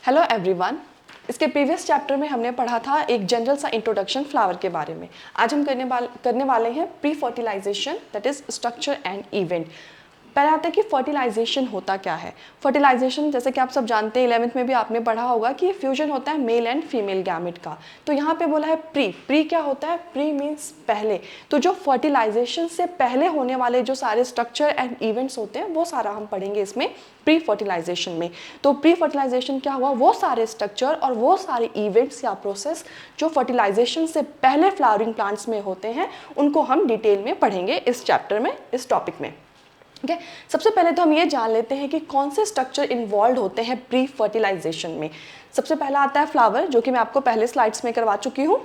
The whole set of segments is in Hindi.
Hello everyone. इसके प्रीवियस चैप्टर में हमने पढ़ा था एक जनरल सा इंट्रोडक्शन फ्लावर के बारे में। आज हम करने वाले हैं pre fertilisation, that is structure and event. पहले आता है कि फर्टिलाइजेशन होता क्या है। फर्टिलाइजेशन जैसे कि आप सब जानते हैं, 11th में भी आपने पढ़ा होगा कि फ्यूजन होता है मेल एंड फीमेल गैमेट का। तो यहाँ पे बोला है प्री क्या होता है? प्री मीन्स पहले। तो जो फर्टिलाइजेशन से पहले होने वाले जो सारे स्ट्रक्चर एंड इवेंट्स होते हैं वो सारा हम पढ़ेंगे इसमें प्री फर्टिलाइजेशन में। तो प्री फर्टिलाइजेशन क्या हुआ? वो सारे स्ट्रक्चर और वो सारे इवेंट्स या प्रोसेस जो फर्टिलाइजेशन से पहले फ्लावरिंग प्लांट्स में होते हैं उनको हम डिटेल में पढ़ेंगे इस चैप्टर में, इस टॉपिक में। ठीक है, सबसे पहले तो हम ये जान लेते हैं कि कौन से स्ट्रक्चर इन्वॉल्व होते हैं प्री फर्टिलाइजेशन में। सबसे पहला आता है फ्लावर, जो कि मैं आपको पहले स्लाइड्स में करवा चुकी हूँ।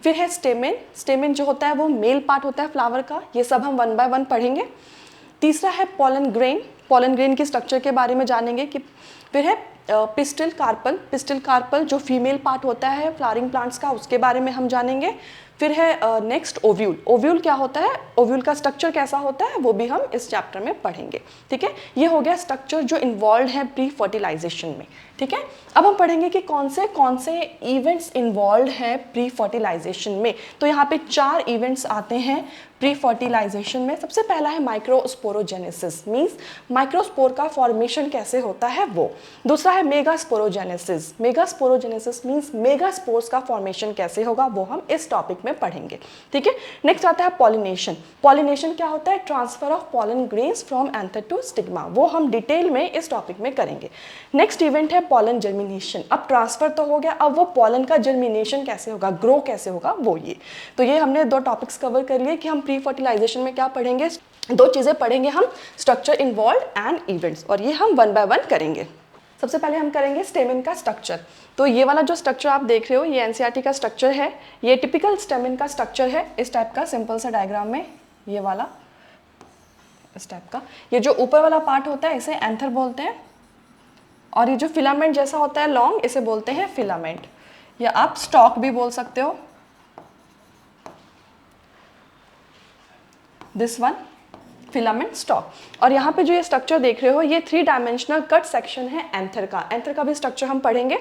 फिर है स्टेमेन। स्टेमेन जो होता है वो मेल पार्ट होता है फ्लावर का। ये सब हम वन बाय वन पढ़ेंगे। तीसरा है पॉलन ग्रेन। पॉलन ग्रेन की स्ट्रक्चर के बारे में जानेंगे कि फिर है पिस्टिल कार्पल। पिस्टिल कार्पल जो फीमेल पार्ट होता है फ्लावरिंग प्लांट्स का, उसके बारे में हम जानेंगे। फिर है नेक्स्ट ओव्यूल। ओव्यूल क्या होता है, ओव्यूल का स्ट्रक्चर कैसा होता है वो भी हम इस चैप्टर में पढ़ेंगे। ठीक है, ये हो गया स्ट्रक्चर जो इन्वॉल्व है प्री फर्टिलाइजेशन में। ठीक है, अब हम पढ़ेंगे कि कौन से इवेंट्स इन्वॉल्व है प्री फर्टिलाइजेशन में। तो यहाँ पे 4 इवेंट्स आते हैं प्री फर्टिलाइजेशन में। सबसे पहला है माइक्रोस्पोरोजेनेसिस, मीन्स माइक्रोस्पोर का फॉर्मेशन कैसे होता है वो। दूसरा है मेगास्पोरोजेनेसिस। मेगास्पोरोजेनेसिस मीन्स मेगास्पोर्स का फॉर्मेशन कैसे होगा वो हम इस टॉपिक में पढ़ेंगे। ठीक है, नेक्स्ट आता है पॉलिनेशन। पॉलिनेशन क्या होता है? Transfer of pollen grains from anther to stigma, वो हम डिटेल में इस टॉपिक में करेंगे। नेक्स्ट इवेंट है पॉलन जर्मिनेशन। अब ट्रांसफर तो हो गया, अब वो पॉलन का जर्मिनेशन कैसे होगा, ग्रो कैसे होगा वो ये। तो ये हमने 2 टॉपिक्स कवर कर लिए कि हम प्री फर्टिलाइजेशन में क्या पढ़ेंगे। 2 चीज़ें पढ़ेंगे हम, स्ट्रक्चर इन्वॉल्व एंड इवेंट्स, और ये हम वन बाय वन करेंगे। सबसे पहले हम करेंगे स्टेमेन का स्ट्रक्चर। तो ये वाला जो स्ट्रक्चर आप देख रहे हो ये एनसीईआरटी का स्ट्रक्चर है। ये टिपिकल स्टेमेन का स्ट्रक्चर है, इस टाइप का सिंपल सा डायग्राम में, ये वाला इस टाइप का। ये जो ऊपर वाला पार्ट होता है इसे एंथर बोलते हैं, और ये जो फिलामेंट जैसा होता है लॉन्ग, इसे बोलते हैं फिलामेंट, या आप स्टॉक भी बोल सकते हो। This one filament stock. और यहाँ पे जो ये स्ट्रक्चर देख रहे हो ये 3 डायमेंशनल कट सेक्शन है एंथर का। एंथर का भी स्ट्रक्चर हम पढ़ेंगे।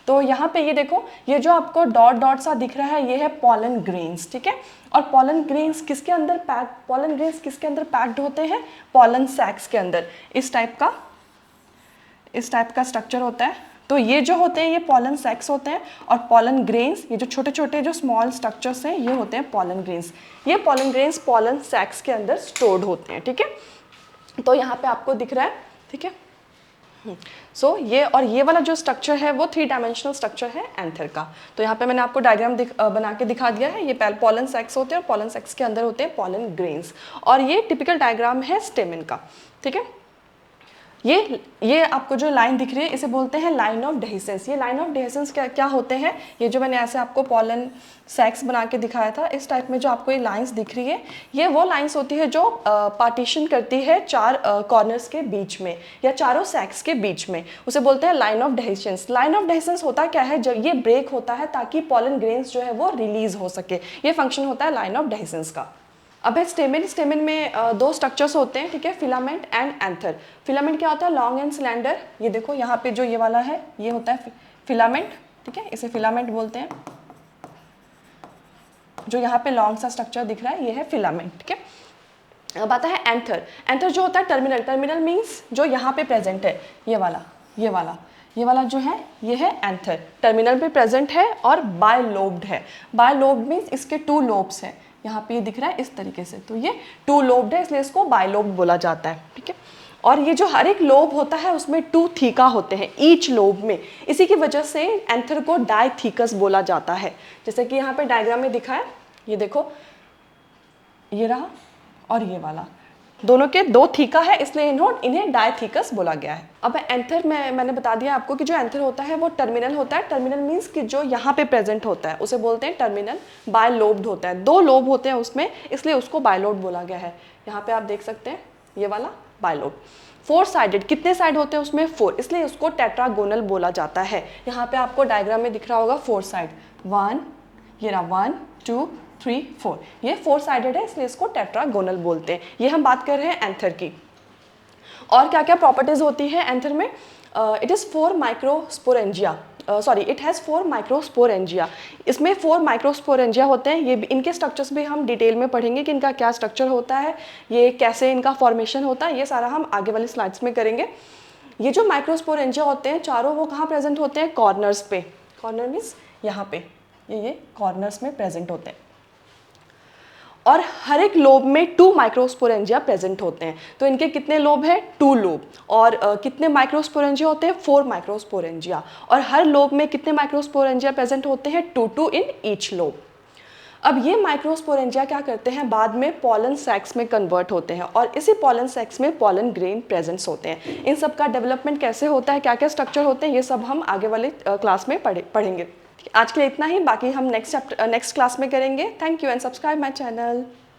तो यहाँ पे ये देखो, ये जो आपको डॉट डॉट सा दिख रहा है ये है पॉलन ग्रेन्स। ठीक है, और पॉलन ग्रेन्स किसके अंदर पैक्ड होते हैं? पॉलन सैक्स के अंदर। इस टाइप का स्ट्रक्चर होता है। तो ये जो होते हैं ये पॉलन सैक्स होते हैं, और पॉलन ग्रेन्स, ये जो छोटे छोटे जो स्मॉल स्ट्रक्चर्स हैं ये होते हैं पॉलन ग्रेन्स। ये पॉलन ग्रेन्स पॉलन सैक्स के अंदर स्टोर्ड होते हैं। ठीक है, तो यहाँ पे आपको दिख रहा है। ठीक है, सो ये और ये वाला जो स्ट्रक्चर है वो 3 डायमेंशनल स्ट्रक्चर है एंथर का। तो यहाँ पे मैंने आपको डायग्राम बना के दिखा दिया है। ये पॉलन सैक्स होते हैं और पॉलन सैक्स के अंदर होते हैं पॉलन ग्रेन्स, और ये टिपिकल डायग्राम है स्टेमेन का। ठीक है, ये आपको जो लाइन दिख रही है इसे बोलते हैं लाइन ऑफ डेहिसेंस। ये लाइन ऑफ डेहिसेंस क्या होते हैं? ये जो मैंने ऐसे आपको पॉलन सैक्स बना के दिखाया था, इस टाइप में जो आपको ये लाइंस दिख रही है ये वो लाइंस होती है जो पार्टीशन करती है 4 कॉर्नर्स के बीच में या चारों सैक्स के बीच में, उसे बोलते हैं line of dehiscence. Line of dehiscence होता क्या है? जब ये ब्रेक होता है ताकि पॉलन ग्रेन्स जो है वो रिलीज हो सके, ये फंक्शन होता है लाइन ऑफ डेहिसेंस का। अब है स्टेमेन। स्टेमेन में 2 स्ट्रक्चर्स होते हैं। ठीक है, फिलामेंट एंड एंथर। फिलामेंट क्या होता है? Long and slender. ये देखो यहाँ पे जो ये वाला है ये होता है फिलामेंट। ठीक है, इसे फिलामेंट बोलते हैं। जो यहाँ पे लॉन्ग सा स्ट्रक्चर दिख रहा है ये है फिलामेंट। ठीक है, अब आता है एंथर। एंथर जो होता है टर्मिनल। टर्मिनल मीन्स जो यहाँ पे प्रेजेंट है, ये वाला जो है ये है एंथर। टर्मिनल पे प्रेजेंट है और बायलोब्ड है। बायलोब्ड मीन्स इसके 2 लोब्स हैं। यहाँ पे ये दिख रहा है इस तरीके से, तो ये 2 लोब्ड है इसलिए इसको बायलोब्ड बोला जाता है। ठीक है, और ये जो हर एक लोब होता है उसमें 2 थीका होते हैं ईच लोब में। इसी की वजह से एंथर को डायथीकस बोला जाता है। जैसे कि यहाँ पे डायग्राम में दिखा है, ये देखो ये रहा और ये वाला, दोनों के 2 थीका है इसलिए इन्हें डायथीकस बोला गया है। अब एंथर मैंने बता दिया आपको कि जो एंथर होता है वो टर्मिनल होता है। टर्मिनल मीन्स कि जो यहाँ पे प्रेजेंट होता है उसे बोलते हैं टर्मिनल। बायलोब्ड होता है, 2 लोब होते हैं उसमें इसलिए उसको बायलोब्ड बोला गया है। यहाँ पे आप देख सकते हैं ये वाला बायलोब्ड। 4 साइडेड, कितने साइड होते हैं उसमें? 4, इसलिए उसको टेट्रागोनल बोला जाता है। यहाँ पे आपको डायग्राम में दिख रहा होगा 4 साइड, 1 ये रहा 1 2 3 4, ये 4 साइडेड है इसलिए इसको टेट्रागोनल बोलते हैं। ये हम बात कर रहे हैं एंथर की। और क्या क्या प्रॉपर्टीज होती है एंथर में? It is 4 microsporangia, sorry it has 4 microsporangia. इसमें 4 माइक्रोस्पोरेंजिया होते हैं। ये इनके स्ट्रक्चर्स भी हम डिटेल में पढ़ेंगे कि इनका क्या स्ट्रक्चर होता है, ये कैसे इनका फॉर्मेशन होता है, ये सारा हम आगे वाली स्लाइड्स में करेंगे। ये जो माइक्रोस्पोरेंजिया होते हैं चारों, वो कहाँ प्रेजेंट होते हैं? कॉर्नर्स पे। कॉर्नर मीन्स यहाँ पे, ये कॉर्नर्स में प्रेजेंट होते हैं। और हर एक लोब में 2 माइक्रोस्पोरेंजिया प्रेजेंट होते हैं। तो इनके कितने लोब हैं? 2 लोब। और कितने माइक्रोस्पोरेंजिया होते हैं? 4 माइक्रोस्पोरेंजिया। और हर लोब में कितने माइक्रोस्पोरेंजिया प्रेजेंट होते हैं? 2 इन ईच लोब। अब ये माइक्रोस्पोरेंजिया क्या करते हैं? बाद में पॉलन सैक्स में कन्वर्ट होते हैं और इसी पॉलन सैक्स में पॉलन ग्रेन प्रेजेंट्स होते हैं। इन सब का डेवलपमेंट कैसे होता है, क्या क्या स्ट्रक्चर होते हैं, ये सब हम आगे वाले क्लास में पढ़ेंगे। आज के लिए इतना ही, बाकी हम नेक्स्ट क्लास में करेंगे। Thank you and subscribe my channel.